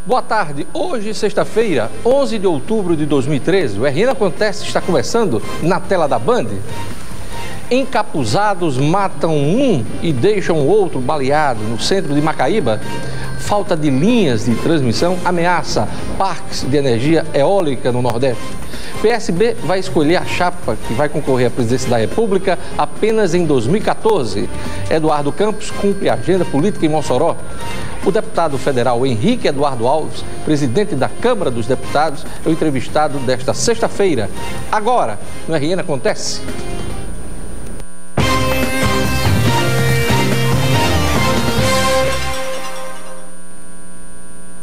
Boa tarde. Hoje, sexta-feira, 11 de outubro de 2013, o RN Acontece está começando na tela da Band. Encapuzados matam um e deixam o outro baleado no centro de Macaíba. Falta de linhas de transmissão ameaça parques de energia eólica no Nordeste. PSB vai escolher a chapa que vai concorrer à presidência da República apenas em 2014. Eduardo Campos cumpre a agenda política em Mossoró. O deputado federal Henrique Eduardo Alves, presidente da Câmara dos Deputados, é o entrevistado desta sexta-feira. Agora, no RN Acontece.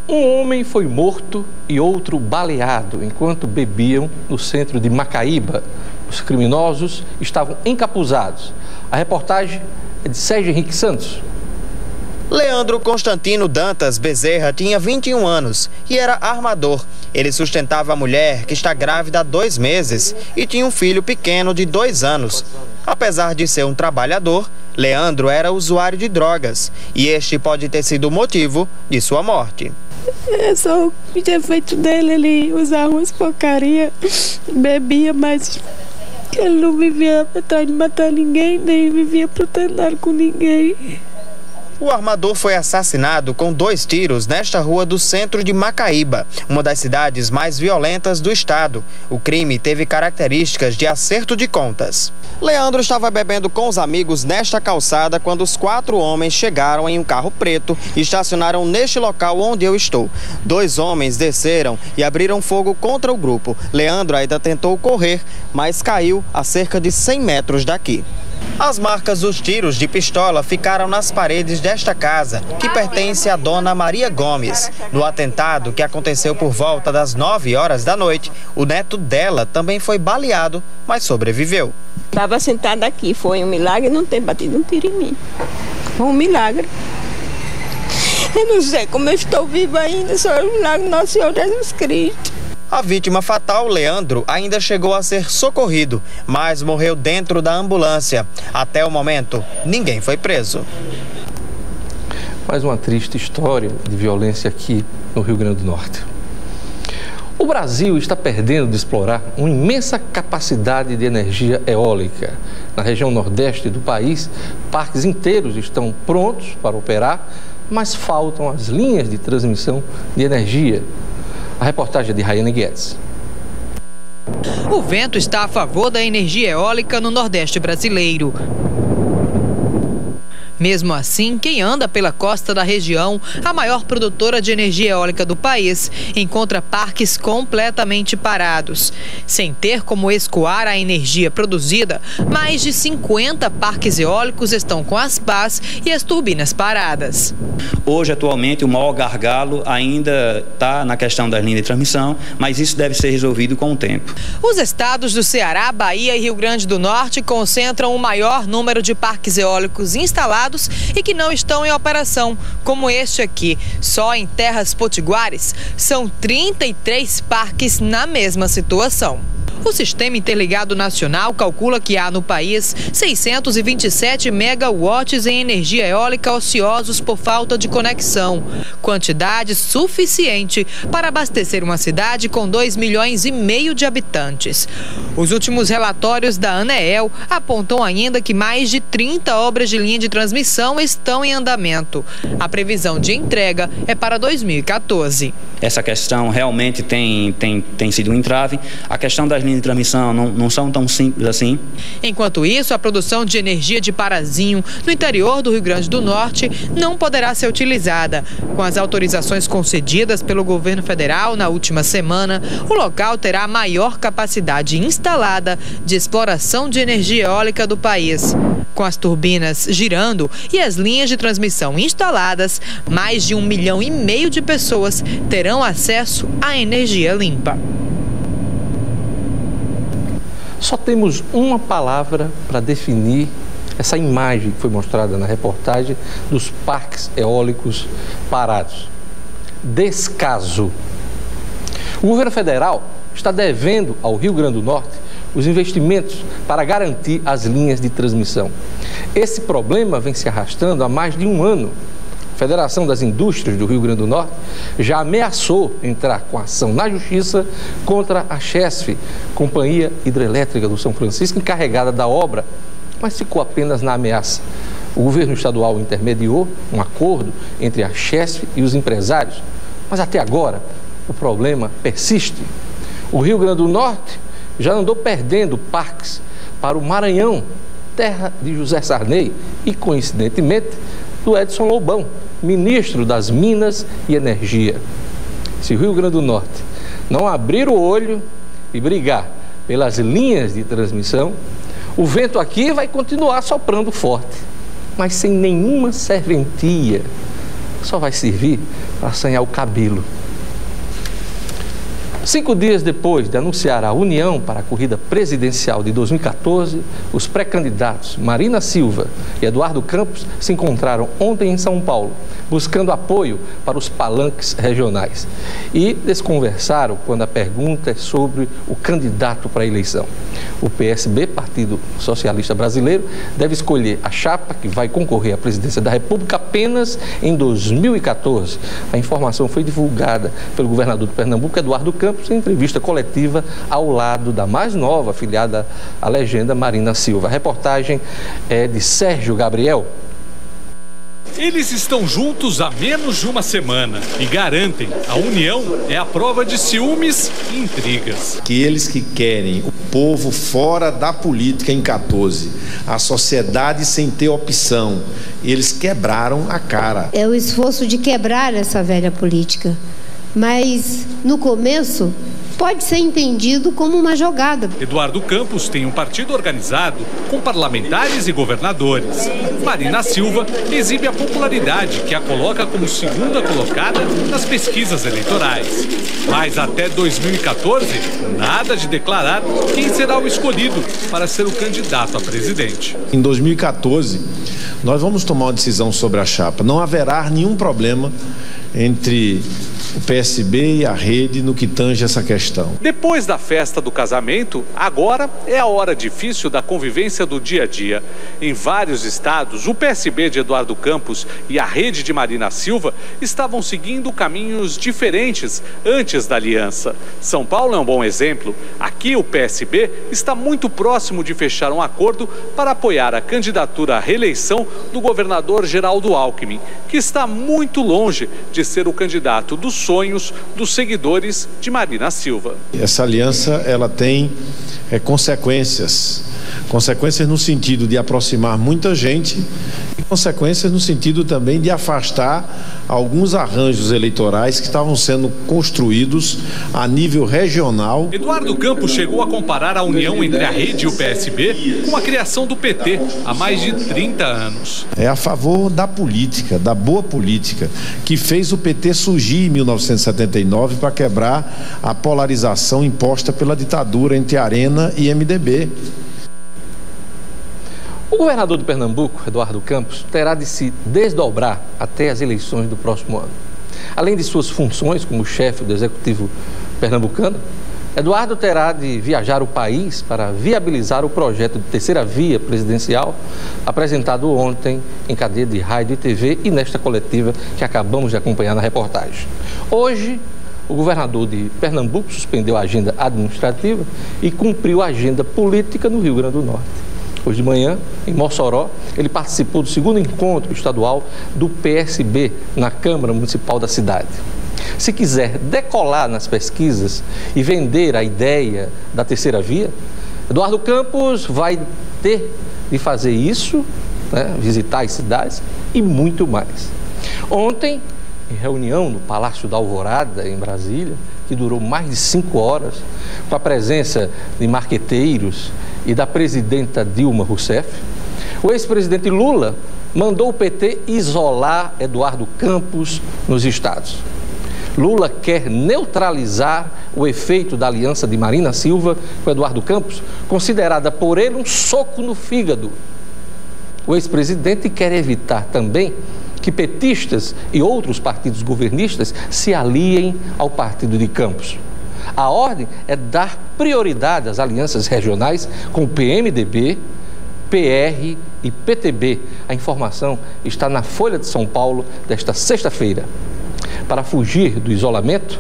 Um homem foi morto e outro baleado enquanto bebiam no centro de Macaíba. Os criminosos estavam encapuzados. A reportagem é de Sérgio Henrique Santos. Leandro Constantino Dantas Bezerra tinha 21 anos e era armador. Ele sustentava a mulher, que está grávida há 2 meses, e tinha um filho pequeno de 2 anos. Apesar de ser um trabalhador, Leandro era usuário de drogas e este pode ter sido o motivo de sua morte. É só o defeito dele, ele usava umas porcaria, bebia, mas ele não vivia atrás de matar ninguém, nem vivia protestando com ninguém. O armador foi assassinado com 2 tiros nesta rua do centro de Macaíba, uma das cidades mais violentas do estado. O crime teve características de acerto de contas. Leandro estava bebendo com os amigos nesta calçada quando os 4 homens chegaram em um carro preto e estacionaram neste local onde eu estou. 2 homens desceram e abriram fogo contra o grupo. Leandro ainda tentou correr, mas caiu a cerca de 100 metros daqui. As marcas dos tiros de pistola ficaram nas paredes desta casa, que pertence à dona Maria Gomes. No atentado, que aconteceu por volta das 9 horas da noite, o neto dela também foi baleado, mas sobreviveu. Estava sentada aqui, foi um milagre não ter batido um tiro em mim. Foi um milagre. Eu não sei como eu estou viva ainda, só é um milagre do nosso Senhor Jesus Cristo. A vítima fatal, Leandro, ainda chegou a ser socorrido, mas morreu dentro da ambulância. Até o momento, ninguém foi preso. Mais uma triste história de violência aqui no Rio Grande do Norte. O Brasil está perdendo de explorar uma imensa capacidade de energia eólica. Na região nordeste do país, parques inteiros estão prontos para operar, mas faltam as linhas de transmissão de energia. A reportagem é de Rayane Guedes. O vento está a favor da energia eólica no Nordeste brasileiro. Mesmo assim, quem anda pela costa da região, a maior produtora de energia eólica do país, encontra parques completamente parados. Sem ter como escoar a energia produzida, mais de 50 parques eólicos estão com as pás e as turbinas paradas. Hoje, atualmente, o maior gargalo ainda está na questão das linhas de transmissão, mas isso deve ser resolvido com o tempo. Os estados do Ceará, Bahia e Rio Grande do Norte concentram o maior número de parques eólicos instalados e que não estão em operação, como este aqui. Só em Terras Potiguares são 33 parques na mesma situação. O Sistema Interligado Nacional calcula que há no país 627 megawatts em energia eólica ociosos por falta de conexão, quantidade suficiente para abastecer uma cidade com 2,5 milhões de habitantes. Os últimos relatórios da ANEEL apontam ainda que mais de 30 obras de linha de transmissão estão em andamento. A previsão de entrega é para 2014. Essa questão realmente tem sido um entrave. A questão das linhas de transmissão não são tão simples assim. Enquanto isso, a produção de energia de Parazinho, no interior do Rio Grande do Norte, não poderá ser utilizada. Com as autorizações concedidas pelo governo federal na última semana, o local terá a maior capacidade instalada de exploração de energia eólica do país. Com as turbinas girando e as linhas de transmissão instaladas, mais de 1,5 milhão de pessoas terão acesso à energia limpa. Só temos uma palavra para definir essa imagem que foi mostrada na reportagem dos parques eólicos parados: descaso. O governo federal está devendo ao Rio Grande do Norte os investimentos para garantir as linhas de transmissão. Esse problema vem se arrastando há mais de um ano. Federação das Indústrias do Rio Grande do Norte já ameaçou entrar com ação na Justiça contra a Chesf, Companhia Hidrelétrica do São Francisco, encarregada da obra, mas ficou apenas na ameaça. O governo estadual intermediou um acordo entre a Chesf e os empresários, mas até agora o problema persiste. O Rio Grande do Norte já andou perdendo parques para o Maranhão, terra de José Sarney e, coincidentemente, do Edson Lobão, ministro das Minas e Energia. Se o Rio Grande do Norte não abrir o olho e brigar pelas linhas de transmissão, o vento aqui vai continuar soprando forte, mas sem nenhuma serventia. Só vai servir para assanhar o cabelo. 5 dias depois de anunciar a união para a corrida presidencial de 2014, os pré-candidatos Marina Silva e Eduardo Campos se encontraram ontem em São Paulo, buscando apoio para os palanques regionais. E desconversaram quando a pergunta é sobre o candidato para a eleição. O PSB, Partido Socialista Brasileiro, deve escolher a chapa que vai concorrer à presidência da República apenas em 2014. A informação foi divulgada pelo governador de Pernambuco, Eduardo Campos, em entrevista coletiva ao lado da mais nova afiliada à legenda, Marina Silva. A reportagem é de Sérgio Gabriel. Eles estão juntos há menos de uma semana e garantem a união é a prova de ciúmes e intrigas. Aqueles que querem o povo fora da política em 14, a sociedade sem ter opção, eles quebraram a cara. É o esforço de quebrar essa velha política, mas no começo pode ser entendido como uma jogada. Eduardo Campos tem um partido organizado com parlamentares e governadores. Marina Silva exibe a popularidade que a coloca como segunda colocada nas pesquisas eleitorais. Mas até 2014, nada de declarar quem será o escolhido para ser o candidato a presidente. Em 2014, nós vamos tomar uma decisão sobre a chapa. Não haverá nenhum problema entre o PSB e a rede no que tange essa questão. Depois da festa do casamento, agora é a hora difícil da convivência do dia a dia. Em vários estados, o PSB de Eduardo Campos e a rede de Marina Silva estavam seguindo caminhos diferentes antes da aliança. São Paulo é um bom exemplo. Aqui o PSB está muito próximo de fechar um acordo para apoiar a candidatura à reeleição do governador Geraldo Alckmin, que está muito longe de ser o candidato dos sonhos dos seguidores de Marina Silva. Essa aliança, ela tem consequências no sentido de aproximar muita gente e consequências no sentido também de afastar alguns arranjos eleitorais que estavam sendo construídos a nível regional. Eduardo Campos chegou a comparar a união entre a rede e o PSB com a criação do PT há mais de 30 anos. É a favor da política, da boa política, que fez o PT surgir em 1979 para quebrar a polarização imposta pela ditadura entre Arena e MDB. O governador de Pernambuco, Eduardo Campos, terá de se desdobrar até as eleições do próximo ano. Além de suas funções como chefe do executivo pernambucano, Eduardo terá de viajar o país para viabilizar o projeto de terceira via presidencial apresentado ontem em cadeia de rádio e TV e nesta coletiva que acabamos de acompanhar na reportagem. Hoje, o governador de Pernambuco suspendeu a agenda administrativa e cumpriu a agenda política no Rio Grande do Norte. Hoje de manhã, em Mossoró, ele participou do segundo encontro estadual do PSB na Câmara Municipal da cidade. Se quiser decolar nas pesquisas e vender a ideia da terceira via, Eduardo Campos vai ter de fazer isso, visitar as cidades e muito mais. Ontem, em reunião no Palácio da Alvorada, em Brasília, que durou mais de 5 horas, com a presença de marqueteiros e da presidenta Dilma Rousseff, o ex-presidente Lula mandou o PT isolar Eduardo Campos nos estados. Lula quer neutralizar o efeito da aliança de Marina Silva com Eduardo Campos, considerada por ele um soco no fígado. O ex-presidente quer evitar também que petistas e outros partidos governistas se aliem ao partido de Campos. A ordem é dar prioridade às alianças regionais com o PMDB, PR e PTB. A informação está na Folha de São Paulo desta sexta-feira. Para fugir do isolamento,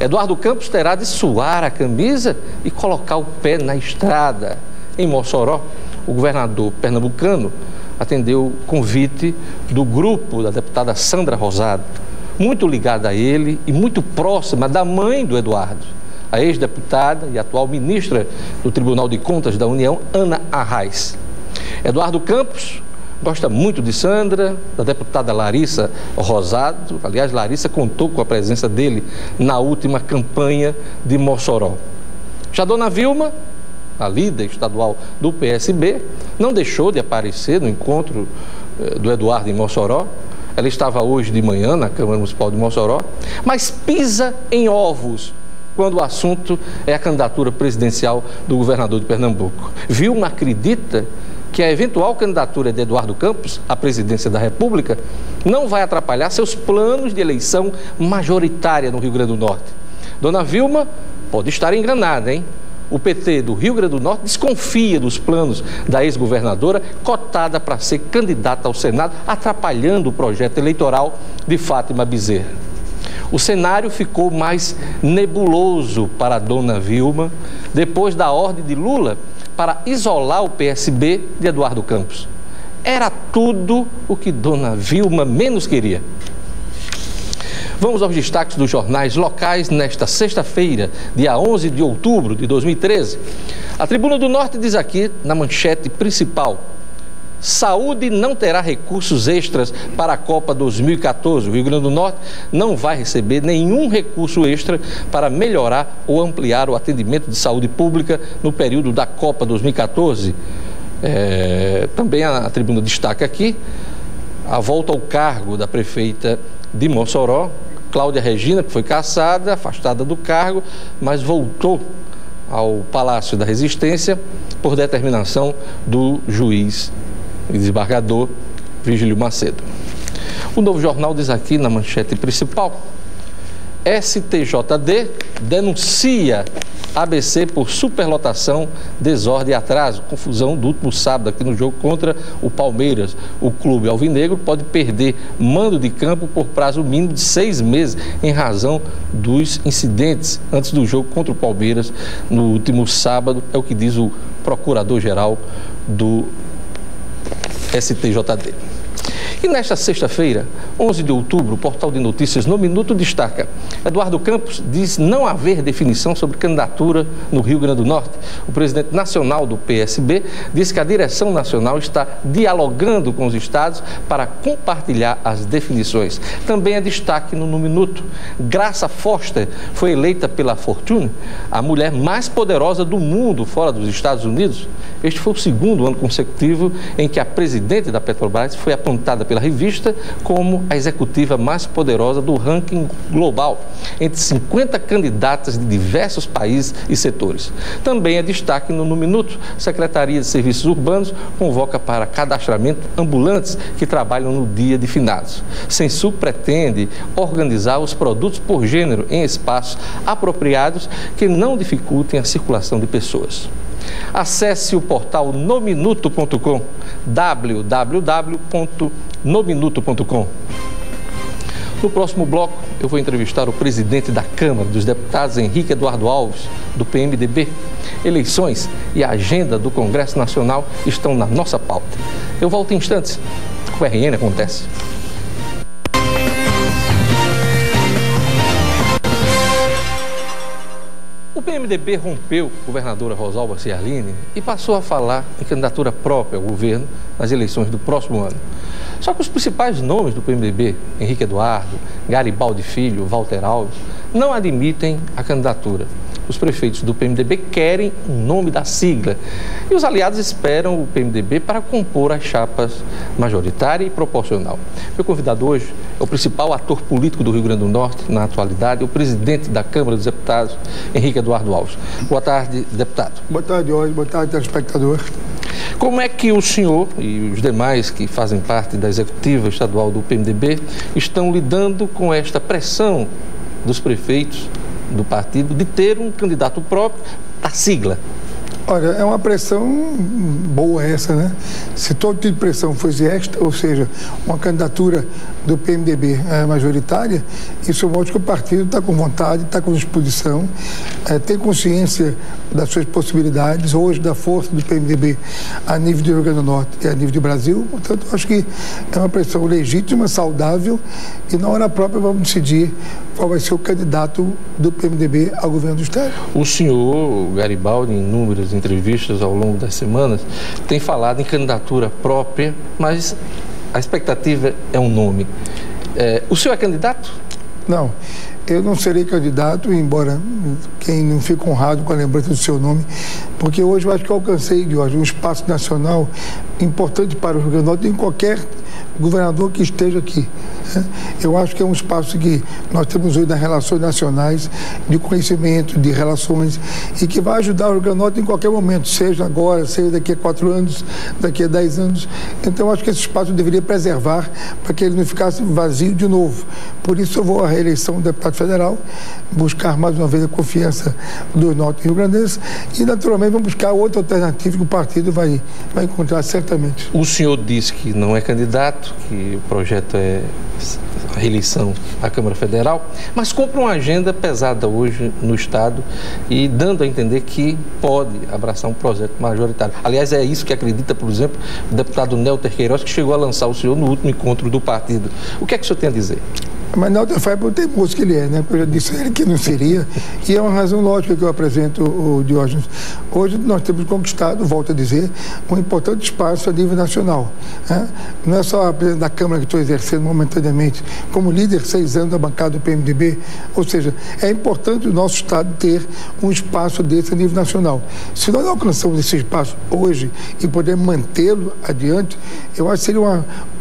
Eduardo Campos terá de suar a camisa e colocar o pé na estrada. Em Mossoró, o governador pernambucano atendeu o convite do grupo da deputada Sandra Rosado, muito ligada a ele e muito próxima da mãe do Eduardo, a ex-deputada e atual ministra do Tribunal de Contas da União, Ana Arraes. Eduardo Campos gosta muito de Sandra, da deputada Larissa Rosado. Aliás, Larissa contou com a presença dele na última campanha de Mossoró. Já Dona Vilma, a líder estadual do PSB, não deixou de aparecer no encontro do Eduardo em Mossoró. Ela estava hoje de manhã na Câmara Municipal de Mossoró, mas pisa em ovos quando o assunto é a candidatura presidencial do governador de Pernambuco. Vilma acredita que a eventual candidatura de Eduardo Campos à presidência da República não vai atrapalhar seus planos de eleição majoritária no Rio Grande do Norte. Dona Vilma pode estar enganada, hein? O PT do Rio Grande do Norte desconfia dos planos da ex-governadora, cotada para ser candidata ao Senado, atrapalhando o projeto eleitoral de Fátima Bezerra. O cenário ficou mais nebuloso para Dona Vilma depois da ordem de Lula para isolar o PSB de Eduardo Campos. Era tudo o que Dona Vilma menos queria. Vamos aos destaques dos jornais locais nesta sexta-feira, dia 11 de outubro de 2013. A Tribuna do Norte diz aqui, na manchete principal: saúde não terá recursos extras para a Copa 2014. O Rio Grande do Norte não vai receber nenhum recurso extra para melhorar ou ampliar o atendimento de saúde pública no período da Copa 2014. Também a Tribuna destaca aqui a volta ao cargo da prefeita de Mossoró, Cláudia Regina, que foi cassada, afastada do cargo, mas voltou ao Palácio da Resistência por determinação do juiz e desembargador Virgílio Macedo. O Novo Jornal diz aqui na manchete principal: STJD denuncia ABC por superlotação, desordem e atraso. Confusão do último sábado aqui no jogo contra o Palmeiras. O clube alvinegro pode perder mando de campo por prazo mínimo de 6 meses em razão dos incidentes antes do jogo contra o Palmeiras no último sábado. É o que diz o procurador-geral do STJD. E nesta sexta-feira, 11 de outubro, o portal de notícias No Minuto destaca: Eduardo Campos diz não haver definição sobre candidatura no Rio Grande do Norte. O presidente nacional do PSB diz que a direção nacional está dialogando com os estados para compartilhar as definições. Também é destaque no Minuto: Graça Foster foi eleita pela Fortune a mulher mais poderosa do mundo fora dos Estados Unidos. Este foi o segundo ano consecutivo em que a presidente da Petrobras foi apontada pela revista como a executiva mais poderosa do ranking global, entre 50 candidatas de diversos países e setores. Também é destaque no Minuto: Secretaria de Serviços Urbanos convoca para cadastramento ambulantes que trabalham no dia de finados. Censu pretende organizar os produtos por gênero em espaços apropriados que não dificultem a circulação de pessoas. Acesse o portal nominuto.com, www.nominuto.com. No próximo bloco, eu vou entrevistar o presidente da Câmara dos Deputados, Henrique Eduardo Alves, do PMDB. Eleições e a agenda do Congresso Nacional estão na nossa pauta. Eu volto em instantes. O RN acontece. O PMDB rompeu com a governadora Rosalba Ciarline e passou a falar em candidatura própria ao governo nas eleições do próximo ano. Só que os principais nomes do PMDB, Henrique Eduardo, Garibaldi Filho, Walter Alves, não admitem a candidatura. Os prefeitos do PMDB querem o nome da sigla e os aliados esperam o PMDB para compor as chapas majoritária e proporcional. Meu convidado hoje é o principal ator político do Rio Grande do Norte, na atualidade, o presidente da Câmara dos Deputados, Henrique Eduardo Alves. Boa tarde, deputado. Boa tarde, Jorge. Boa tarde, telespectador. Como é que o senhor e os demais que fazem parte da executiva estadual do PMDB estão lidando com esta pressão dos prefeitos do partido de ter um candidato próprio da sigla? Olha, é uma pressão boa essa, né? Se todo tipo de pressão fosse esta, ou seja, uma candidatura do PMDB majoritária, isso mostra que o partido está com vontade, está com disposição, tem consciência das suas possibilidades, hoje da força do PMDB a nível do Rio Grande do Norte e a nível do Brasil. Portanto, acho que é uma pressão legítima, saudável, e na hora própria vamos decidir qual vai ser o candidato do PMDB ao governo do Estado. O senhor Garibaldi, em inúmeras entrevistas ao longo das semanas, tem falado em candidatura própria, mas a expectativa é um nome. O senhor é candidato? Não, eu não serei candidato, embora quem não fique honrado com a lembrança do seu nome, porque hoje eu acho que eu alcancei, Jorge, um espaço nacional importante para o Rio Grande do Norte em qualquer governador que esteja aqui. Eu acho que é um espaço que nós temos hoje nas relações nacionais, de conhecimento, de relações, e que vai ajudar o Rio Grande do Norte em qualquer momento, seja agora, seja daqui a 4 anos, daqui a 10 anos. Então, eu acho que esse espaço eu deveria preservar para que ele não ficasse vazio de novo. Por isso, eu vou à reeleição do deputado federal, buscar mais uma vez a confiança dos norte rio-grandenses e, naturalmente, vamos buscar outra alternativa que o partido vai encontrar certamente. O senhor disse que não é candidato, que o projeto é a reeleição à Câmara Federal, mas compra uma agenda pesada hoje no Estado e dando a entender que pode abraçar um projeto majoritário. Aliás, é isso que acredita, por exemplo, o deputado Nélter Queiroz, que chegou a lançar o senhor no último encontro do partido. O que é que o senhor tem a dizer? Mas Nélter faz por teimoso que ele é, né? Eu já disse a ele que não seria, e é uma razão lógica que eu apresento, o Diógenes. Hoje nós temos conquistado, volto a dizer, um importante espaço a nível nacional. Né? Não é só a presidente da Câmara que estou exercendo momentaneamente, como líder 6 anos da bancada do PMDB, ou seja, é importante o nosso Estado ter um espaço desse a nível nacional. Se nós alcançamos esse espaço hoje e podemos mantê-lo adiante, eu acho que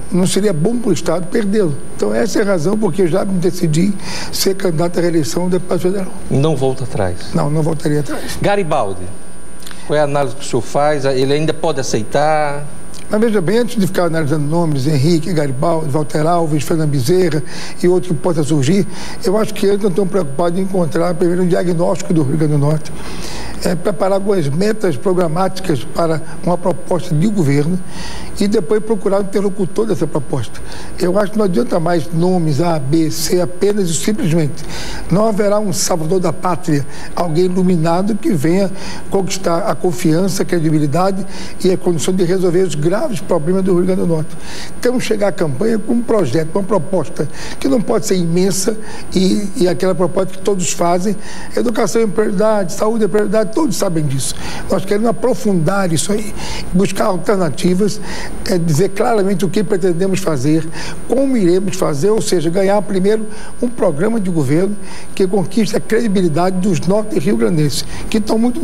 não seria bom para o Estado perdê-lo. Então, essa é a razão porque eu já me decidi ser candidato à reeleição do deputado federal. Não volta atrás? Não voltaria atrás. Garibaldi, qual é a análise que o senhor faz? Ele ainda pode aceitar? Mas veja bem, antes de ficar analisando nomes, Henrique, Garibaldi, Walter Alves, Fernando Bezerra e outros que possam surgir, eu acho que eles não estão preocupados em encontrar primeiro um diagnóstico do Rio Grande do Norte, preparar algumas metas programáticas para uma proposta de governo e depois procurar o interlocutor dessa proposta. Eu acho que não adianta mais nomes A, B, C apenas e simplesmente. Não haverá um salvador da pátria, alguém iluminado que venha conquistar a confiança, a credibilidade e a condição de resolver os graves problemas do Rio Grande do Norte. Temos que chegar à campanha com um projeto, uma proposta que não pode ser imensa e aquela proposta que todos fazem. Educação é prioridade, saúde é prioridade, todos sabem disso. Nós queremos aprofundar isso aí, buscar alternativas, dizer claramente o que pretendemos fazer, como iremos fazer, ou seja, ganhar primeiro um programa de governo que conquiste a credibilidade dos norte rio-grandenses, que estão muito,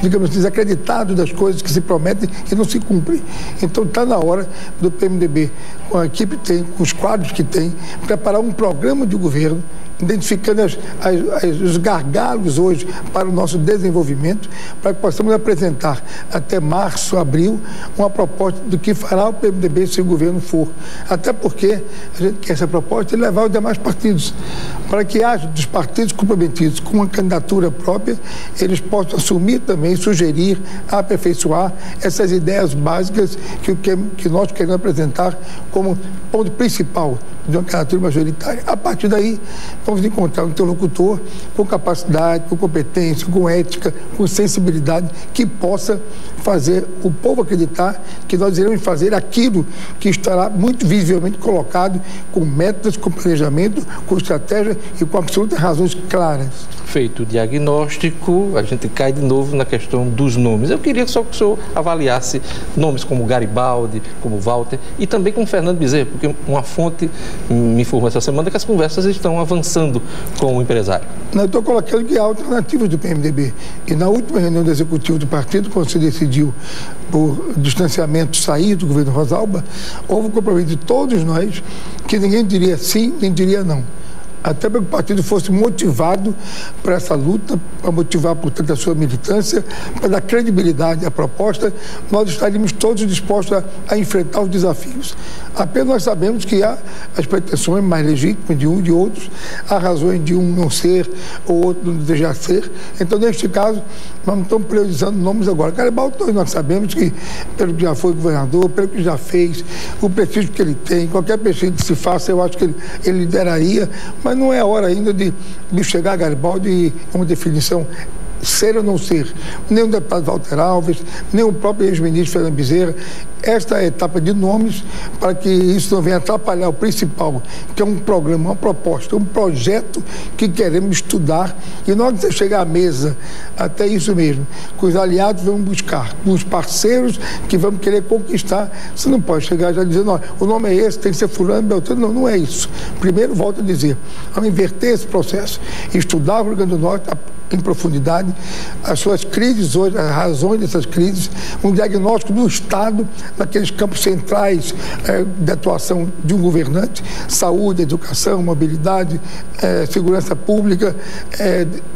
digamos, desacreditados das coisas que se prometem e não se cumprem. Então está na hora do PMDB, com a equipe que tem, com os quadros que tem, preparar um programa de governo identificando os gargalos hoje para o nosso desenvolvimento, para que possamos apresentar até março, abril, uma proposta do que fará o PMDB se o governo for. Até porque a gente quer essa proposta e levar os demais partidos, para que haja dos partidos comprometidos com uma candidatura própria, eles possam assumir também, sugerir, aperfeiçoar essas ideias básicas que nós queremos apresentar como ponto principal de uma candidatura majoritária. A partir daí, vamos encontrar um interlocutor com capacidade, com competência, com ética, com sensibilidade, que possa fazer o povo acreditar que nós iremos fazer aquilo que estará muito visivelmente colocado, com metas, com planejamento, com estratégia e com absolutas razões claras. Feito o diagnóstico, a gente cai de novo na questão dos nomes. Eu queria só que o senhor avaliasse nomes como Garibaldi, como Walter e também como Fernando Bezerra, porque uma fonte me informou essa semana que as conversas estão avançando com o empresário. Eu estou colocando que há alternativas do PMDB. E na última reunião do Executivo do partido, quando se decidiu por distanciamento sair do governo Rosalba, houve um compromisso de todos nós que ninguém diria sim, nem diria não. até para que o partido fosse motivado para essa luta, para motivar, portanto, a sua militância, para dar credibilidade à proposta, nós estaríamos todos dispostos a enfrentar os desafios. Apenas nós sabemos que há as pretensões mais legítimas de um e de outros, há razões de um não ser ou outro não desejar ser. Então, neste caso, nós não estamos priorizando nomes agora. Garibaldi, nós sabemos que, pelo que já foi governador, pelo que já fez, o prestígio que ele tem, qualquer pesquisa que se faça, eu acho que ele lideraria, mas não é a hora ainda de chegar a Garibaldi e uma definição ser ou não ser, nem o deputado Walter Alves, nem o próprio ex-ministro Fernando Bezerra. Esta é a etapa de nomes para que isso não venha atrapalhar o principal, que é um programa, uma proposta, um projeto que queremos estudar, e nós vamos chegar à mesa, até isso mesmo, com os aliados vamos buscar, com os parceiros que vamos querer conquistar. Você não pode chegar já dizendo, olha, o nome é esse, tem que ser fulano, Beltrano. Não, não é isso. Primeiro, volto a dizer, vamos inverter esse processo, estudar o Rio Grande do Norte em profundidade, as suas crises hoje, as razões dessas crises, um diagnóstico do Estado, naqueles campos centrais de atuação de um governante: saúde, educação, mobilidade, segurança pública,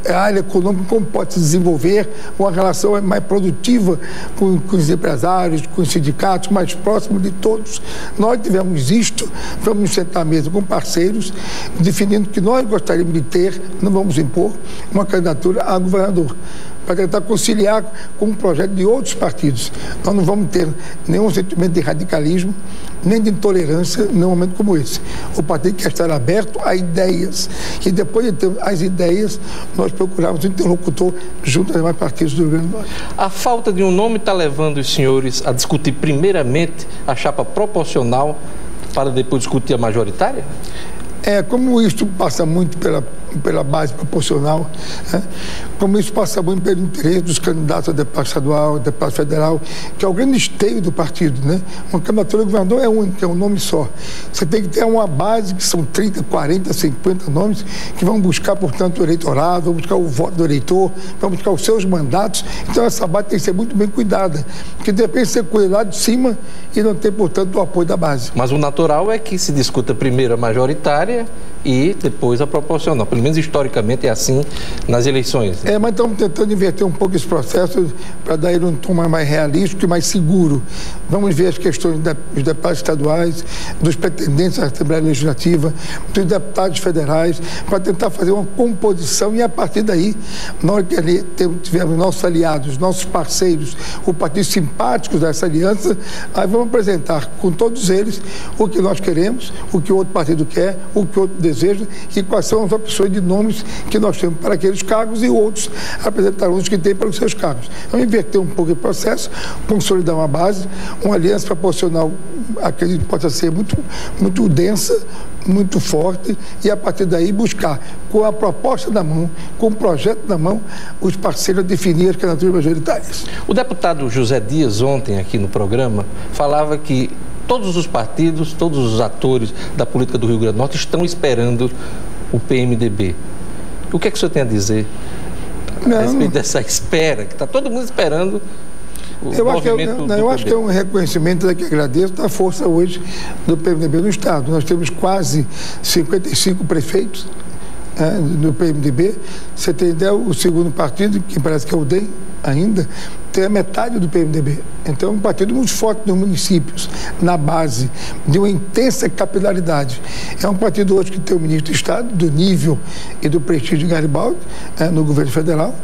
a área econômica, como pode se desenvolver uma relação mais produtiva com os empresários, com os sindicatos, mais próximo de todos. Nós tivemos isto, vamos sentar à mesa com parceiros, definindo que nós gostaríamos de ter, não vamos impor, uma candidatura a governador, para tentar conciliar com um projeto de outros partidos. Nós não vamos ter nenhum sentimento de radicalismo, nem de intolerância num momento como esse. O partido quer estar aberto a ideias, e depois de ter as ideias, nós procuramos um interlocutor junto aos demais partidos do Rio Grande do Norte. A falta de um nome está levando os senhores a discutir primeiramente a chapa proporcional para depois discutir a majoritária? Como isso passa muito pela base proporcional, como isso passa muito pelo interesse dos candidatos a deputado estadual, a deputado federal, que é o grande esteio do partido, né? Uma candidatura a governador é única, é um nome só. Você tem que ter uma base que são 30, 40, 50 nomes que vão buscar, portanto, o eleitorado, vão buscar o voto do eleitor, vão buscar os seus mandatos. Então, essa base tem que ser muito bem cuidada, porque de repente você cuida lá de cima e não tem, portanto, o apoio da base. Mas o natural é que se discuta primeiro a majoritária e depois a proporcional. Pelo menos historicamente é assim nas eleições. Mas estamos tentando inverter um pouco esse processo para dar ele um tom mais realístico e mais seguro. Vamos ver as questões dos deputados estaduais, dos pretendentes à Assembleia Legislativa, dos deputados federais, para tentar fazer uma composição, e a partir daí, na hora que ali tivermos nossos aliados, nossos parceiros, os partidos simpáticos dessa aliança, aí vamos apresentar com todos eles o que nós queremos, o que o outro partido quer, o que o outro deseja e quais são as opções de nomes que nós temos para aqueles cargos, e outros apresentarão os que têm para os seus cargos. Vamos inverter um pouco o processo, consolidar uma base, uma aliança proporcional, acredito que possa ser muito, muito densa, muito forte, e a partir daí buscar, com a proposta na mão, com o projeto na mão, os parceiros a definir as candidaturas majoritárias. O deputado José Dias, ontem aqui no programa, falava que todos os partidos, todos os atores da política do Rio Grande do Norte estão esperando o PMDB. O que é que o senhor tem a dizer a respeito dessa espera, que está todo mundo esperando o movimento do PMDB? Eu acho que é um reconhecimento que agradeço da força hoje do PMDB no Estado. Nós temos quase 55 prefeitos do PMDB. Você tem ideia, o segundo partido, que parece que é o DEM ainda, tem a metade do PMDB. Então, é um partido muito forte nos municípios, na base, de uma intensa capilaridade. É um partido hoje que tem o ministro do Estado, do nível e do prestígio de Garibaldi, no governo federal.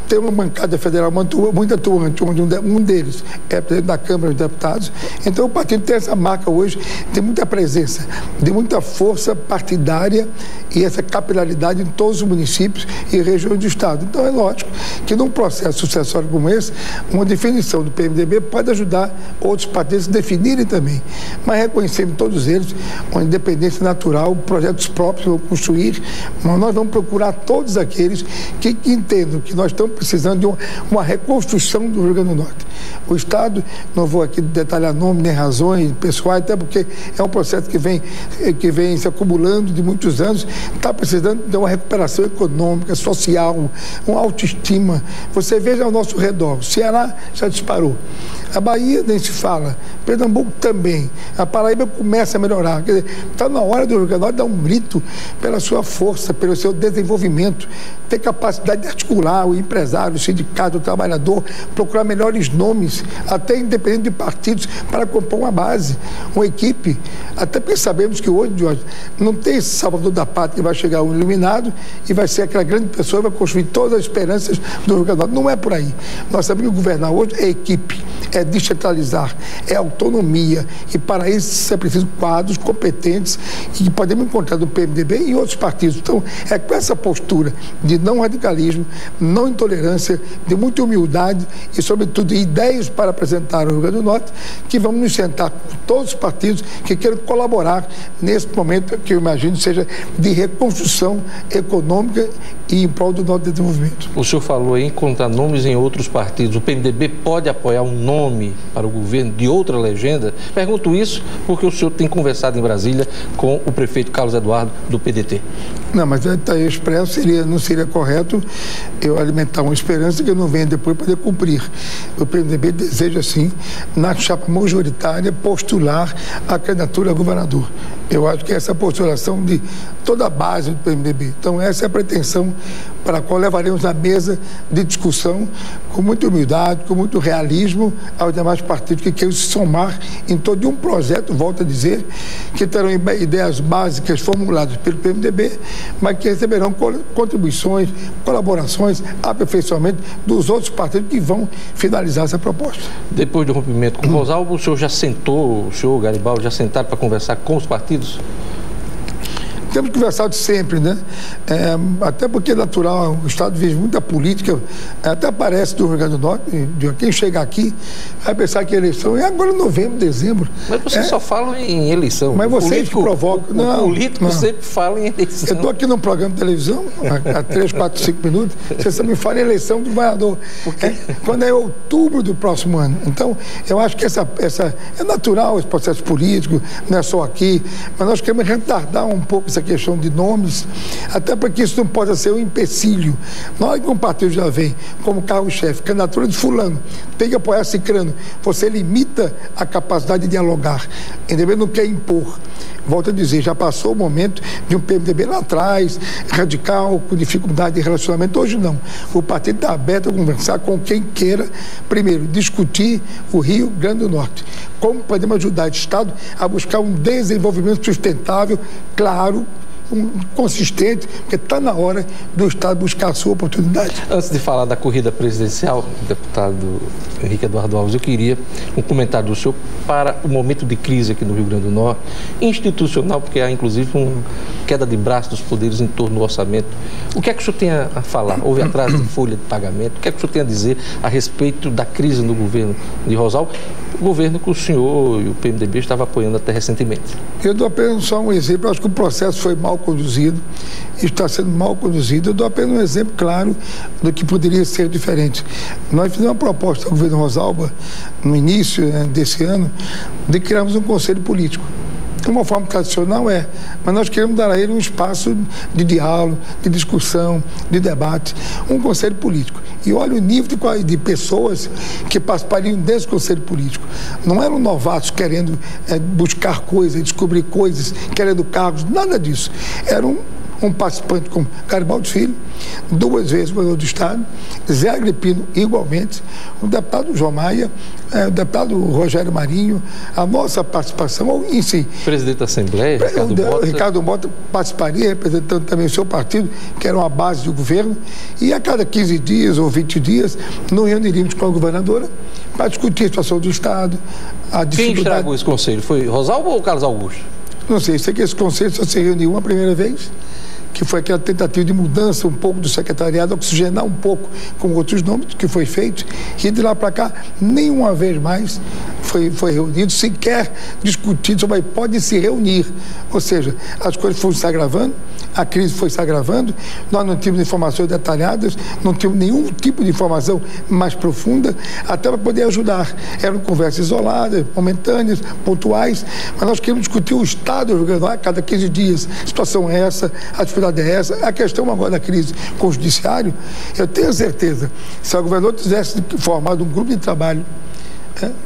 Tem uma bancada federal muito atuante, onde um deles é presidente da Câmara dos Deputados. Então, o partido tem essa marca hoje, tem muita presença, de muita força partidária e essa capilaridade em todos os municípios e regiões do Estado. Então, é lógico que num processo sucessório como esse, uma definição do PMDB pode ajudar outros partidos a definirem também. Mas reconhecemos todos eles uma independência natural, projetos próprios vão construir, mas nós vamos procurar todos aqueles que entendam que nós estamos precisando de uma reconstrução do Rio Grande do Norte. O Estado, não vou aqui detalhar nome nem razões pessoais, até porque é um processo que vem se acumulando de muitos anos, está precisando de uma recuperação econômica, social, uma autoestima. Você veja ao nosso redor, o Ceará Ceará já disparou. A Bahia nem se fala. Pernambuco também. A Paraíba começa a melhorar. Quer dizer, está na hora do Rio Grande do Norte dar um grito pela sua força, pelo seu desenvolvimento, ter capacidade de articular o empresário, o sindicato, o trabalhador, procurar melhores nomes, até independente de partidos, para compor uma base, uma equipe. Até porque sabemos que hoje, Jorge, não tem esse salvador da pátria que vai chegar um iluminado e vai ser aquela grande pessoa que vai construir todas as esperanças do Rio Grande do Norte. Não é por aí. Nós sabemos que governar hoje é equipe, é descentralizar, é autonomia, e para isso é preciso quadros competentes que podemos encontrar no PMDB e em outros partidos. Então, é com essa postura de não radicalismo, não intolerância, de muita humildade e, sobretudo, ideias para apresentar ao Rio Grande do Norte, que vamos nos sentar com todos os partidos que queiram colaborar nesse momento que eu imagino seja de reconstrução econômica e em prol do nosso desenvolvimento. O senhor falou em encontrar nomes em outros partidos. O PMDB pode apoiar um nome para o governo de outra legenda? Pergunto isso porque o senhor tem conversado em Brasília com o prefeito Carlos Eduardo do PDT. Não, mas está expresso, não seria correto eu alimentar uma esperança que eu não venha depois poder cumprir. O PMDB deseja, sim, na chapa majoritária, postular a candidatura a governador. Eu acho que essa é a postulação de toda a base do PMDB. Então, essa é a pretensão para a qual levaremos à mesa de discussão com muita humildade, com muito realismo aos demais partidos que queiram se somar em todo um projeto, volto a dizer, que terão ideias básicas formuladas pelo PMDB, mas que receberão contribuições, colaborações, aperfeiçoamento dos outros partidos que vão finalizar essa proposta. Depois do rompimento com o Rosalvo, o senhor já sentou, o senhor Garibaldi, já sentaram para conversar com os partidos? Temos conversado sempre, né? Até porque é natural, o Estado vive muita política, até parece do Rio Grande do Norte, de quem chega aqui vai pensar que a eleição é agora em novembro, dezembro. Mas vocês só falam em eleição. Mas vocês que provocam. O político sempre fala em eleição. Eu estou aqui num programa de televisão, há 3, 4, 5 minutos, você só me fala em eleição do governador. Quando é outubro do próximo ano. Então, eu acho que essa é natural, esse processo político, não é só aqui, mas nós queremos retardar um pouco essa questão de nomes, até para que isso não possa ser um empecilho. Na hora que um partido já vem como carro-chefe, candidatura de fulano, tem que apoiar Cicrano, você limita a capacidade de dialogar. O PMDB não quer impor. Volto a dizer, já passou o momento de um PMDB lá atrás, radical, com dificuldade de relacionamento. Hoje não. O partido está aberto a conversar com quem queira, primeiro, discutir o Rio Grande do Norte. Como podemos ajudar o Estado a buscar um desenvolvimento sustentável, claro, consistente, porque está na hora do Estado buscar a sua oportunidade. Antes de falar da corrida presidencial, deputado Henrique Eduardo Alves, eu queria um comentário do senhor para o momento de crise aqui no Rio Grande do Norte, institucional, porque há inclusive uma queda de braço dos poderes em torno do orçamento. O que é que o senhor tem a falar? Houve atraso de folha de pagamento? O que é que o senhor tem a dizer a respeito da crise no governo de Rosalvo? O governo que o senhor e o PMDB estavam apoiando até recentemente. Eu dou apenas só um exemplo. Eu acho que o processo foi mal conduzido, está sendo mal conduzido. Eu dou apenas um exemplo claro do que poderia ser diferente. Nós fizemos uma proposta ao governo Rosalvo, no início desse ano, de criarmos um conselho político. Uma forma tradicional mas nós queremos dar a ele um espaço de diálogo, de discussão, de debate, um conselho político. E olha o nível de pessoas que participariam desse conselho político. Não eram novatos querendo buscar coisas, descobrir coisas, querendo cargos, nada disso. Eram um participante como Garibaldi Filho, 2 vezes governador do Estado, Zé Agripino igualmente, o deputado João Maia, o deputado Rogério Marinho, a nossa participação em si. Presidente da Assembleia, Ricardo Mota participaria, representando também o seu partido, que era uma base do governo, e a cada 15 dias ou 20 dias nos reuniríamos com a governadora para discutir a situação do Estado, a dificuldade... Quem estragou esse conselho? Foi Rosalvo ou Carlos Augusto? Não sei que esse conselho só se reuniu uma primeira vez, que foi aquela tentativa de mudança um pouco do secretariado, oxigenar um pouco com outros nomes, que foi feito, e de lá para cá, nenhuma vez mais foi reunido, sequer discutido sobre a hipótese de se reunir. Ou seja, as coisas foram se agravando, a crise foi se agravando, nós não tínhamos informações detalhadas, não tínhamos nenhum tipo de informação mais profunda, até para poder ajudar. Eram conversas isoladas, momentâneas, pontuais, mas nós queríamos discutir o Estado do Rio Grande do Norte a cada 15 dias. A situação é essa, a dificuldade dificuldade é essa. A questão agora da crise com o judiciário, eu tenho certeza, se o governador tivesse formado um grupo de trabalho,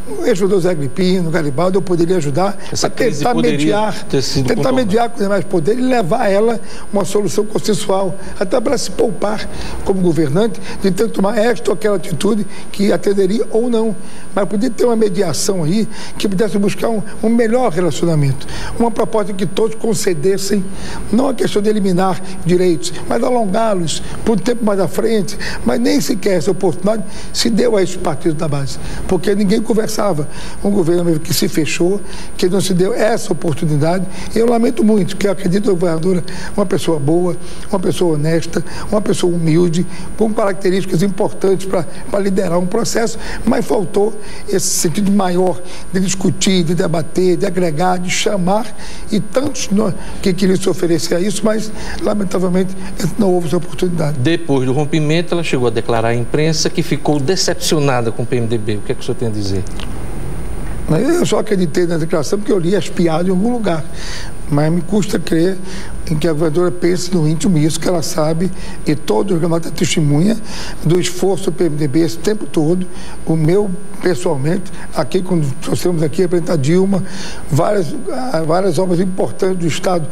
o ex-governador Zé Agripino, Garibaldi, eu poderia ajudar a tentar mediar com os demais poderes e levar a ela uma solução consensual, até para se poupar como governante de ter que tomar esta ou aquela atitude que atenderia ou não. Mas podia ter uma mediação aí que pudesse buscar um melhor relacionamento, uma proposta que todos concedessem, não a questão de eliminar direitos, mas alongá-los por um tempo mais à frente, mas nem sequer essa oportunidade se deu a esses partidos da base, porque ninguém conversava. Um governo que se fechou, que não se deu essa oportunidade. Eu lamento muito, porque eu acredito que a governadora é uma pessoa boa, uma pessoa honesta, uma pessoa humilde, com características importantes para liderar um processo, mas faltou esse sentido maior de discutir, de debater, de agregar, de chamar, e tantos que queriam se oferecer a isso, mas lamentavelmente não houve essa oportunidade. Depois do rompimento, ela chegou a declarar à imprensa que ficou decepcionada com o PMDB. O que é que o senhor tem a dizer? Eu só acreditei na declaração porque eu li as piadas em algum lugar, mas me custa crer em que a governadora pense no íntimo isso, que ela sabe, e todo o jornal testemunha do esforço do PMDB esse tempo todo. O meu, pessoalmente, aqui quando trouxemos aqui apresentar Dilma, várias obras importantes do Estado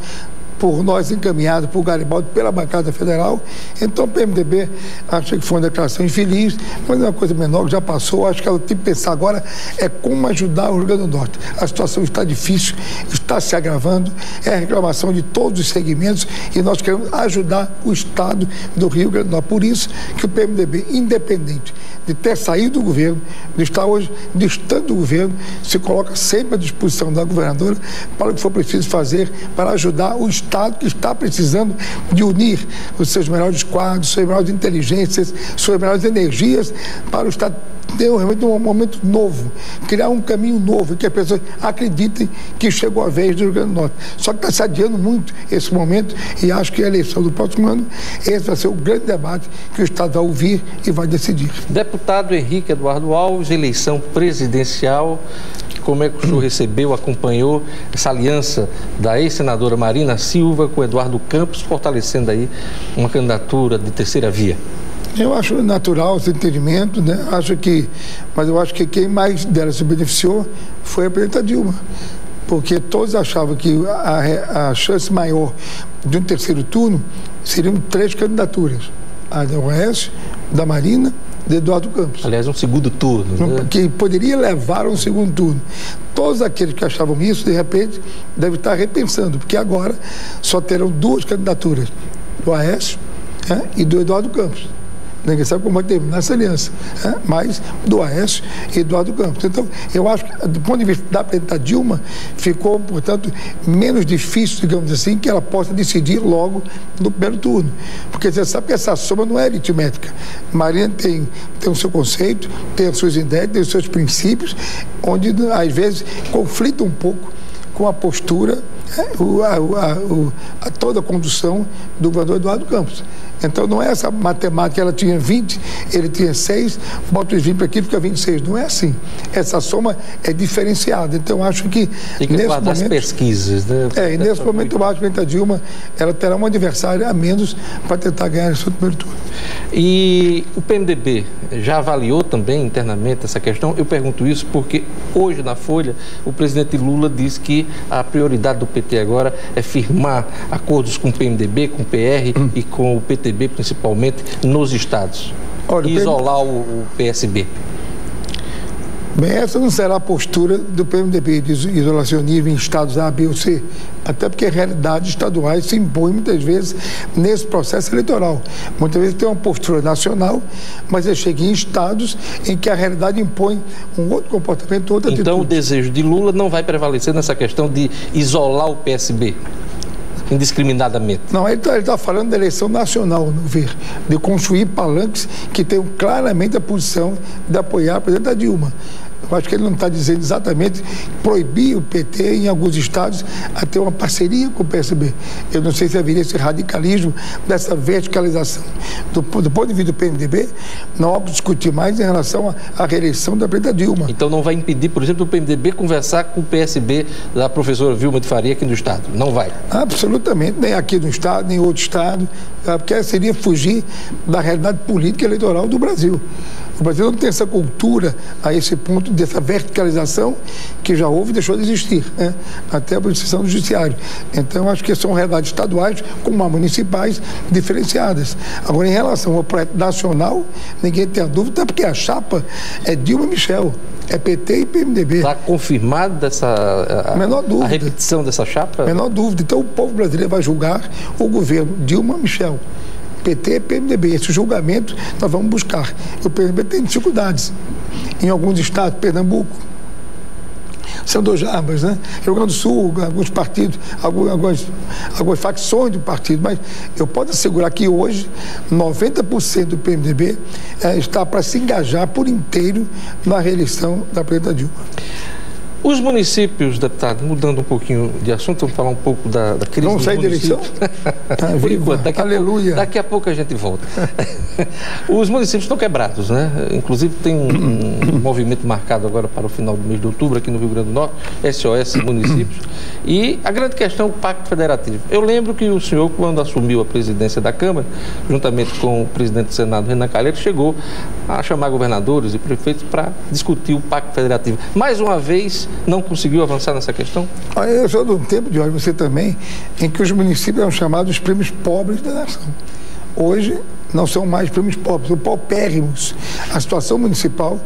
por nós encaminhado por Garibaldi, pela bancada federal. Então o PMDB acho que foi uma declaração infeliz, mas é uma coisa menor que já passou. Acho que ela tem que pensar agora é como ajudar o Rio Grande do Norte. A situação está difícil, está se agravando, é a reclamação de todos os segmentos e nós queremos ajudar o Estado do Rio Grande do Norte. Por isso que o PMDB, independente de ter saído do governo, de estar hoje distante do governo, se coloca sempre à disposição da governadora para o que for preciso fazer para ajudar o Estado que está precisando de unir os seus melhores quadros, suas melhores inteligências, suas melhores energias para o Estado ter realmente um momento novo, criar um caminho novo, que as pessoas acreditem que chegou a vez do Rio Grande do Norte. Só que está se adiando muito esse momento e acho que a eleição do próximo ano, esse vai ser o grande debate que o Estado vai ouvir e vai decidir. Deputado Henrique Eduardo Alves, eleição presidencial. Como é que o senhor recebeu, acompanhou essa aliança da ex-senadora Marina Silva com Eduardo Campos, fortalecendo aí uma candidatura de terceira via? Eu acho natural esse entendimento, né? Mas eu acho que quem mais dela se beneficiou foi a presidenta Dilma, porque todos achavam que a chance maior de um terceiro turno seriam 3 candidaturas, a da Oeste, da Marina, de Eduardo Campos. Aliás, um segundo turno, né? Que poderia levar a um segundo turno. Todos aqueles que achavam isso, de repente, devem estar repensando, porque agora só terão 2 candidaturas, do Aécio e do Eduardo Campos. Ninguém sabe como vai terminar essa aliança, mas do Aécio e Eduardo Campos. Então, eu acho que, do ponto de vista da presidenta Dilma, ficou, portanto, menos difícil, digamos assim, que ela possa decidir logo no primeiro turno. Porque você sabe que essa soma não é aritmética. Marina tem o seu conceito, tem as suas ideias, tem os seus princípios, onde, às vezes, conflita um pouco com a postura, toda a condução do governador Eduardo Campos. Então não é essa matemática, ela tinha 20, ele tinha 6, bota os 20 para aqui, fica 26. Não é assim. Essa soma é diferenciada. Então acho que nesse momento, das pesquisas, né? E nesse momento eu acho que a Dilma ela terá um adversário a menos para tentar ganhar esse primeiro turno. E o PMDB já avaliou também internamente essa questão? Eu pergunto isso porque hoje na Folha o presidente Lula disse que a prioridade do PT agora é firmar acordos com o PMDB, com o PR e com o PTB, principalmente nos estados. Olha, isolar o PSB. Bem, essa não será a postura do PMDB de isolacionismo em estados A, B ou C, até porque realidades estaduais se impõem muitas vezes nesse processo eleitoral. Muitas vezes tem uma postura nacional, mas eu cheguei em estados em que a realidade impõe um outro comportamento, outra atitude. Então o desejo de Lula não vai prevalecer nessa questão de isolar o PSB? Indiscriminadamente. Não, ele está falando da eleição nacional, no ver, de construir palanques que tenham claramente a posição de apoiar a presidenta Dilma. Eu acho que ele não está dizendo exatamente proibir o PT em alguns estados a ter uma parceria com o PSB. Eu não sei se haveria esse radicalismo dessa verticalização. Do ponto de vista do PMDB, não há o que discutir mais em relação à reeleição da presidenta Dilma. Então não vai impedir, por exemplo, o PMDB conversar com o PSB da professora Vilma de Faria aqui no estado? Não vai? Absolutamente, nem aqui no estado, nem em outro estado, porque seria fugir da realidade política e eleitoral do Brasil. O Brasil não tem essa cultura a esse ponto dessa verticalização que já houve e deixou de existir, né? Até a posição do judiciário. Então, acho que são realidades estaduais, como as municipais, diferenciadas. Agora, em relação ao projeto nacional, ninguém tem a dúvida, porque a chapa é Dilma e Michel, é PT e PMDB. Está confirmado menor dúvida. A repetição dessa chapa? Menor dúvida. Então, o povo brasileiro vai julgar o governo Dilma e Michel. PT e PMDB, esse julgamento nós vamos buscar. O PMDB tem dificuldades em alguns estados, Pernambuco, são dois Jarbas, né? Rio Grande do Sul, alguns partidos, algumas facções do partido, mas eu posso assegurar que hoje 90% do PMDB está para se engajar por inteiro na reeleição da presidenta Dilma. Os municípios, deputado, mudando um pouquinho de assunto, vamos falar um pouco da crise. Vamos sair da eleição? Por enquanto, daqui a pouco a gente volta. Os municípios estão quebrados, né? Inclusive tem um movimento marcado agora para o final do mês de outubro aqui no Rio Grande do Norte, SOS Municípios. E a grande questão é o Pacto Federativo. Eu lembro que o senhor, quando assumiu a presidência da Câmara, juntamente com o presidente do Senado, Renan Calheiros, chegou a chamar governadores e prefeitos para discutir o Pacto Federativo. Mais uma vez, não conseguiu avançar nessa questão? Eu sou de um tempo, Jorge, você também, em que os municípios eram chamados os prêmios pobres da nação. Hoje não são mais prêmios pobres, são paupérrimos. A situação municipal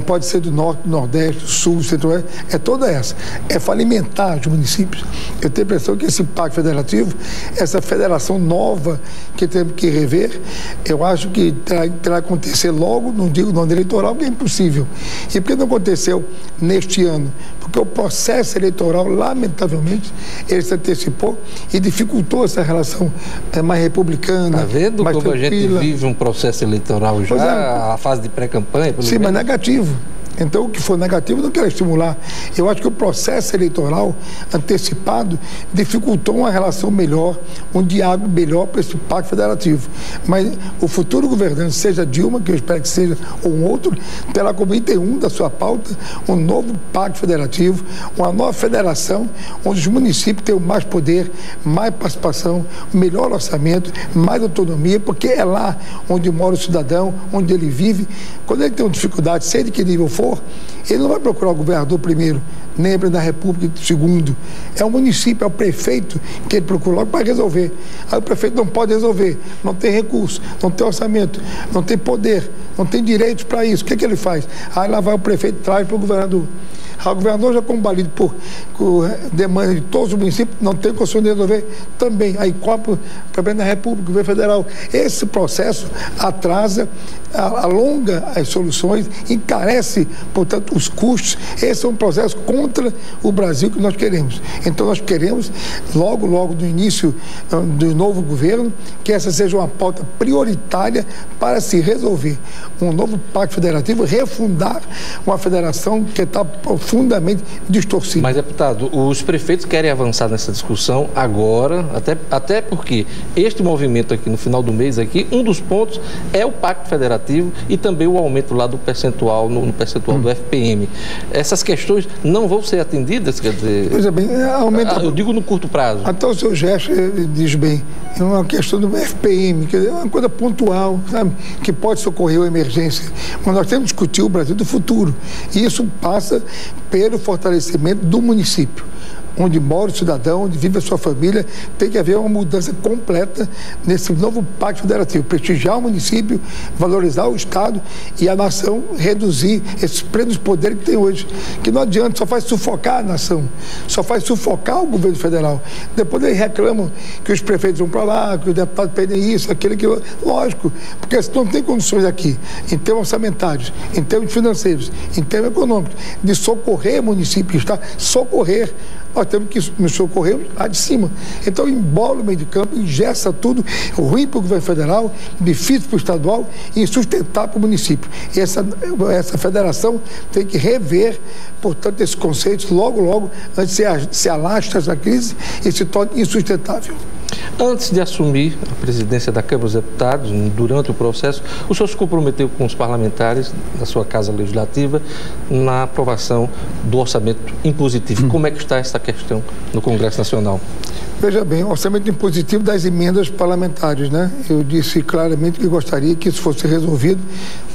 pode ser do norte, do nordeste, do sul, do centro-oeste, é toda essa. É falimentar os municípios. Eu tenho a impressão que esse pacto federativo, essa federação nova que temos que rever, eu acho que terá que acontecer logo, não digo no ano eleitoral, que é impossível. E por que não aconteceu neste ano? Porque o processo eleitoral, lamentavelmente, ele se antecipou e dificultou essa relação mais republicana. Está vendo como a gente vive um processo eleitoral já, a fase de pré-campanha? Sim, mas negativo. Então, o que for negativo não quero estimular. Eu acho que o processo eleitoral antecipado dificultou uma relação melhor, um diálogo melhor para esse pacto federativo. Mas o futuro governante, seja Dilma, que eu espero que seja, ou um outro, terá como item 1 da sua pauta um novo pacto federativo, uma nova federação, onde os municípios tenham mais poder, mais participação, melhor orçamento, mais autonomia, porque é lá onde mora o cidadão, onde ele vive. Quando ele tem uma dificuldade, seja de que nível for, ele não vai procurar o governador primeiro, nem da República segundo. É o município, é o prefeito que ele procura logo para resolver. Aí o prefeito não pode resolver, não tem recurso, não tem orçamento, não tem poder, não tem direitos para isso. O que ele faz? Aí lá vai o prefeito e traz para o governador. O governador já combalido por demanda de todos os municípios, não tem condição de resolver também. Aí copa também na República, governo federal. Esse processo atrasa, alonga as soluções, encarece, portanto, os custos. Esse é um processo contra o Brasil que nós queremos. Então nós queremos, logo no início do novo governo, que essa seja uma pauta prioritária para se resolver um novo pacto federativo, refundar uma federação que está profundamente distorcida. Mas, deputado, os prefeitos querem avançar nessa discussão agora, até porque este movimento aqui no final do mês, aqui, um dos pontos é o Pacto Federativo e também o aumento lá do percentual, no percentual do FPM. Essas questões não vão ser atendidas, quer dizer... Pois é, bem, aumenta... Eu digo no curto prazo. Até o seu gesto diz bem, é uma questão do FPM, que é uma coisa pontual, sabe, que pode socorrer uma emergência. Mas nós temos que discutir o Brasil do futuro. E isso passa pelo fortalecimento do município. Onde mora o cidadão, onde vive a sua família, tem que haver uma mudança completa nesse novo pacto federativo. Prestigiar o município, valorizar o Estado e a nação reduzir esses plenos poderes que tem hoje. Que não adianta, só faz sufocar a nação, só faz sufocar o governo federal. Depois eles reclamam que os prefeitos vão para lá, que os deputados pedem isso, aquilo. Lógico, porque não tem condições aqui, em termos orçamentários, em termos financeiros, em termos econômicos, de socorrer o município, socorrer. Nós nós temos que nos socorrer lá de cima. Então, embola o meio de campo, engessa tudo, ruim para o governo federal, difícil para o estadual e insustentável para o município. E essa federação tem que rever, portanto, esses conceitos logo, antes de se alastre essa crise e se torne insustentável. Antes de assumir a presidência da Câmara dos Deputados, durante o processo, o senhor se comprometeu com os parlamentares da sua Casa Legislativa na aprovação do orçamento impositivo. Como é que está essa questão no Congresso Nacional? Veja bem, o orçamento impositivo das emendas parlamentares, né? Eu disse claramente que gostaria que isso fosse resolvido,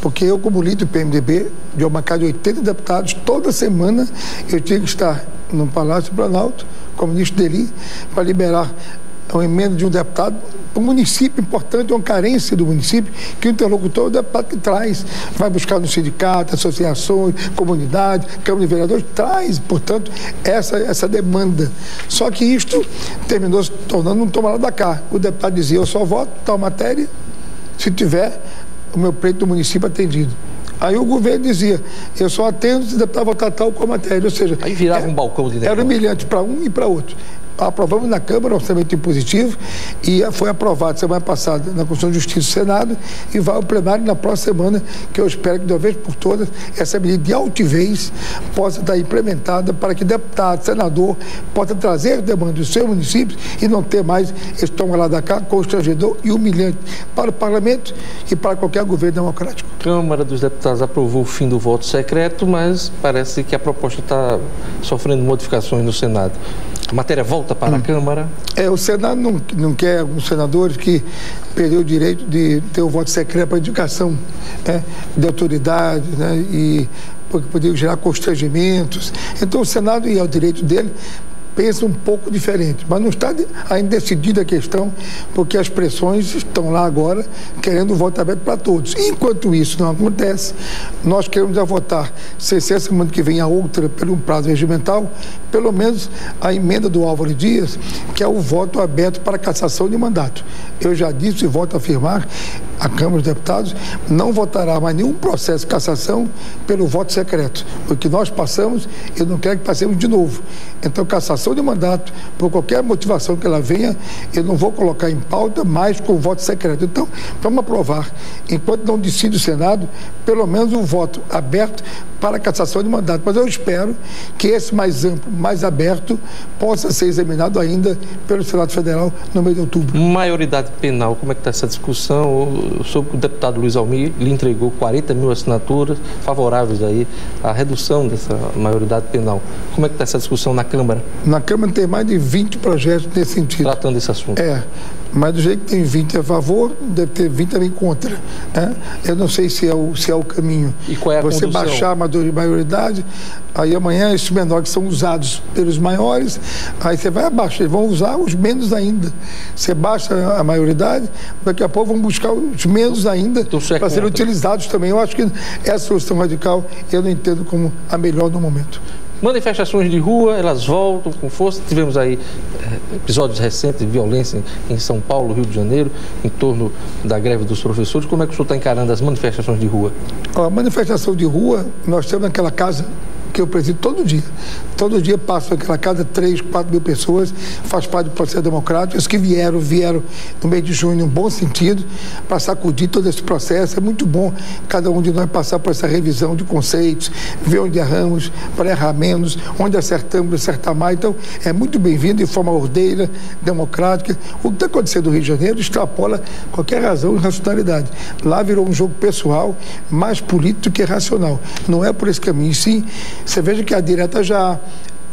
porque eu, como líder do PMDB, de uma bancada de 80 deputados, toda semana eu tinha que estar no Palácio do Planalto, como ministro dele, para liberar uma emenda de um deputado, um município importante, uma carência do município, que o interlocutor é o deputado que traz, vai buscar no sindicato, associações, comunidade, Câmara de Vereadores, traz, portanto, essa demanda. Só que isto terminou se tornando um toma lá da cá. O deputado dizia, eu só voto tal matéria se tiver o meu pleito do município atendido. Aí o governo dizia, eu só atendo se o deputado votar tal com a matéria, ou seja... Aí virava um balcão de negócio. Era humilhante para um e para outro. Aprovamos na Câmara o orçamento impositivo e foi aprovado semana passada na Comissão de Justiça do Senado e vai ao plenário na próxima semana, que eu espero que de uma vez por todas essa medida de altivez possa estar implementada para que deputado, senador possa trazer demanda dos seus municípios e não ter mais esse toma lá da cá constrangedor e humilhante para o parlamento e para qualquer governo democrático. A Câmara dos Deputados aprovou o fim do voto secreto, mas parece que a proposta está sofrendo modificações no Senado. A matéria volta para a Câmara? O Senado não quer alguns senadores que perderam o direito de ter o voto secreto para indicação de autoridade, né, e porque poderia gerar constrangimentos. Então o Senado, e é o direito dele, pensa um pouco diferente, mas não está ainda decidida a questão, porque as pressões estão lá agora querendo o voto aberto para todos. Enquanto isso não acontece, nós queremos votar, se essa semana que vem a outra, pelo prazo regimental, pelo menos a emenda do Álvaro Dias, que é o voto aberto para cassação de mandato. Eu já disse e volto a afirmar, a Câmara dos Deputados não votará mais nenhum processo de cassação pelo voto secreto. O que nós passamos, eu não quero que passemos de novo. Então, cassação de mandato, por qualquer motivação que ela venha, eu não vou colocar em pauta mais com o voto secreto. Então, vamos aprovar, enquanto não decide o Senado, pelo menos um voto aberto para a cassação de mandato. Mas eu espero que esse mais amplo, mais aberto, possa ser examinado ainda pelo Senado Federal no mês de outubro. Maioridade penal, como é que está essa discussão? Sobre o deputado Luiz Almir lhe entregou 40 mil assinaturas favoráveis aí à redução dessa maioridade penal. Como é que está essa discussão na Câmara? Na Câmara tem mais de 20 projetos nesse sentido. Tratando desse assunto. Mas do jeito que tem 20 a favor, deve ter 20 também contra. Eu não sei se é o caminho. E qual é a Você condução? Baixar a maioridade, aí amanhã esses menores são usados pelos maiores, aí você vai abaixo, eles vão usar os menos ainda. Você baixa a maioridade, daqui a pouco vão buscar os menos ainda para serem utilizados também. Eu acho que essa solução radical eu não entendo como a melhor no momento. Manifestações de rua, elas voltam com força. Tivemos aí episódios recentes de violência em São Paulo, Rio de Janeiro, em torno da greve dos professores. Como é que o senhor está encarando as manifestações de rua? A manifestação de rua, nós temos naquela casa que eu presido todo dia. Todo dia passo naquela casa 3, 4 mil pessoas, faz parte do processo democrático. Os que vieram no mês de junho, num bom sentido, para sacudir todo esse processo. É muito bom cada um de nós passar por essa revisão de conceitos, ver onde erramos, para errar menos, onde acertamos, acertar mais. Então, é muito bem-vindo de forma ordeira, democrática. O que está acontecendo no Rio de Janeiro extrapola qualquer razão e racionalidade. Lá virou um jogo pessoal, mais político do que racional. Não é por esse caminho, sim. Você veja que a direta já,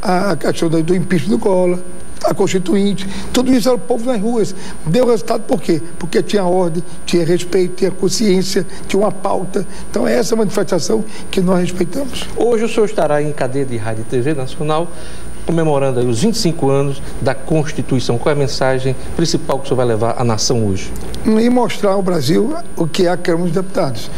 a questão do impeachment do Collor, a Constituinte, tudo isso era o povo nas ruas. Deu resultado por quê? Porque tinha ordem, tinha respeito, tinha consciência, tinha uma pauta. Então é essa manifestação que nós respeitamos. Hoje o senhor estará em cadeia de rádio e TV nacional, comemorando aí os 25 anos da Constituição. Qual é a mensagem principal que o senhor vai levar à nação hoje? E mostrar ao Brasil o que é a Câmara dos Deputados.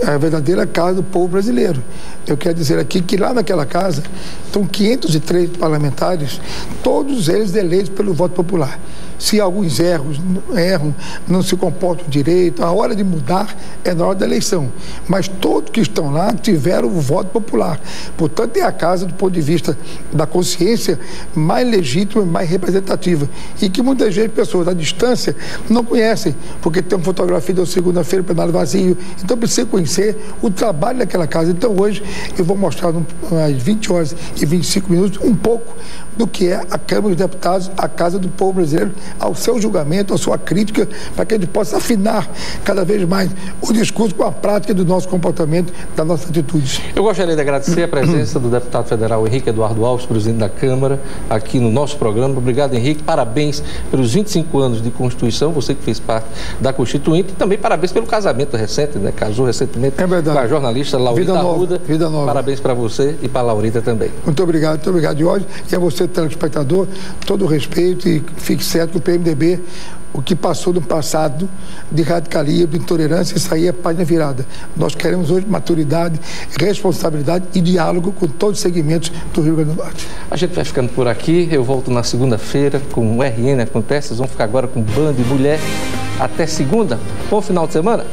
É a verdadeira casa do povo brasileiro. Eu quero dizer aqui que lá naquela casa estão 503 parlamentares, todos eles eleitos pelo voto popular. se alguns erram, não se comportam direito, a hora de mudar é na hora da eleição. Mas todos que estão lá tiveram o voto popular. Portanto, é a casa, do ponto de vista da consciência, mais legítima, mais representativa. E que muitas vezes pessoas à distância não conhecem, porque tem uma fotografia da segunda-feira, o plenário vazio. Então, precisa conhecer o trabalho daquela casa. Então, hoje, eu vou mostrar às 20 horas e 25 minutos um pouco do que é a Câmara dos Deputados, a Casa do Povo Brasileiro, ao seu julgamento, à sua crítica, para que a gente possa afinar cada vez mais o discurso com a prática do nosso comportamento, das nossas atitudes. Eu gostaria de agradecer a presença do deputado federal Henrique Eduardo Alves, presidente da Câmara, aqui no nosso programa. Obrigado, Henrique. Parabéns pelos 25 anos de Constituição, você que fez parte da Constituinte, e também parabéns pelo casamento recente, né? Casou recentemente com a jornalista Laurita Arruda. Vida nova. Parabéns para você e para a Laurita também. Muito obrigado, Jorge. E a você, telespectador, todo o respeito, e fique certo que o PMDB, o que passou no passado de radicalismo, de intolerância, isso aí é página virada. Nós queremos hoje maturidade, responsabilidade e diálogo com todos os segmentos do Rio Grande do Norte. A gente vai ficando por aqui, eu volto na segunda-feira com o RN Acontece, vocês vão ficar agora com Band e Mulher. Até segunda, bom final de semana.